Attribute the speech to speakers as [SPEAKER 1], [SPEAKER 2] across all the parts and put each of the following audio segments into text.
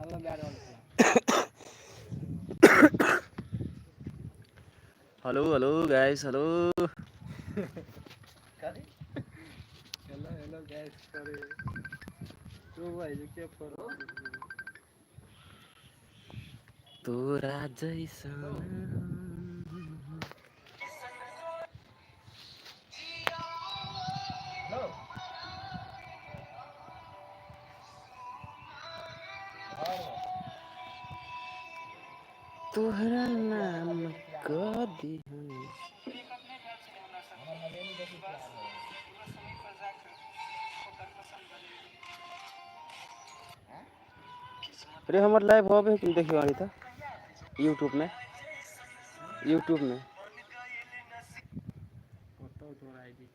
[SPEAKER 1] hello hello guys hello
[SPEAKER 2] hello hello guys करे तो भाई जो क्या करो
[SPEAKER 1] तोरा जैसन तोहरा नाम कदी अरे हमार लाइव होबे कि देखियो अभी तक यूट्यूब में
[SPEAKER 2] कतो तोरा आईडी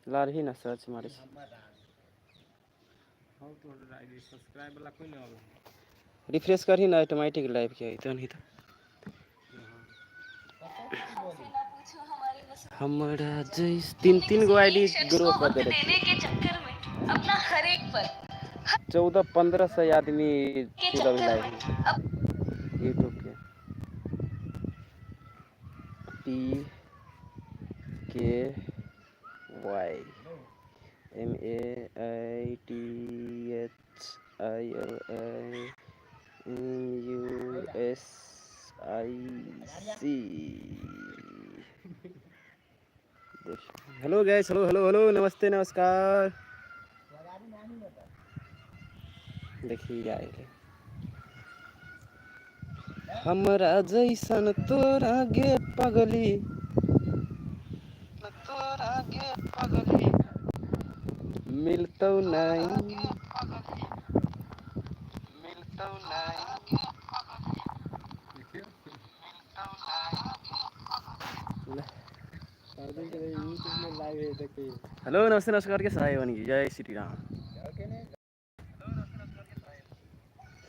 [SPEAKER 1] लारही ना सर्च मारे
[SPEAKER 2] हाउ तोरा आईडी सब्सक्राइब वाला कोई नहीं होला
[SPEAKER 1] रिफ्रेश करही ना ऑटोमेटिक लाइव के तो नहीं तो हमारा जैस तीन गो आईडी ग्रो कर दे रखी 1400-1500 आदमी लाइव में यूट्यूब के PKY MAITHILMUSIC hello guys hello hello hello नमस्ते नमस्कार देखिए आए हमरा जैसन तोरा गे पगली मिलतौ नहीं
[SPEAKER 2] यूट्यूब में लाइव है देखिए
[SPEAKER 1] हेलो नमस्ते नमस्कार के सहाय बन गई जय श्री राम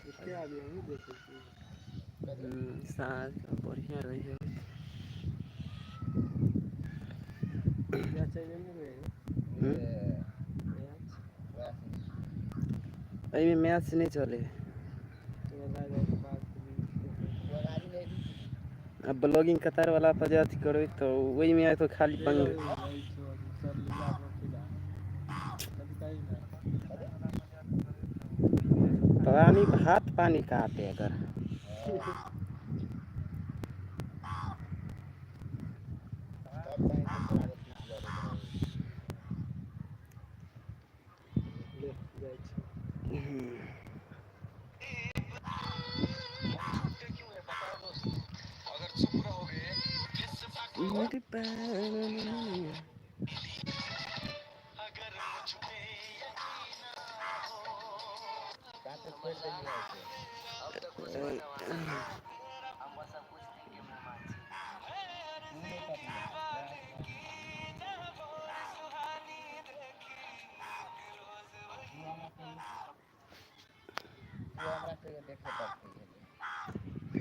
[SPEAKER 2] इसके आगे हम ही देख सकते
[SPEAKER 1] साथ बढ़िया रही है
[SPEAKER 2] क्या चाहिए मेरे
[SPEAKER 1] अभी मैच नहीं चले
[SPEAKER 2] तो लाइव आईडी बात
[SPEAKER 1] अब ब्लॉगिंग कतार वाला पर अथी करो तो वही में आए तो खाली पंग पानी भात पानी काटे अगर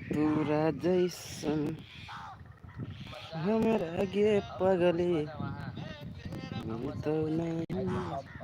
[SPEAKER 1] तोरा जैसन हमरा गे पगली मिलतौ नहीं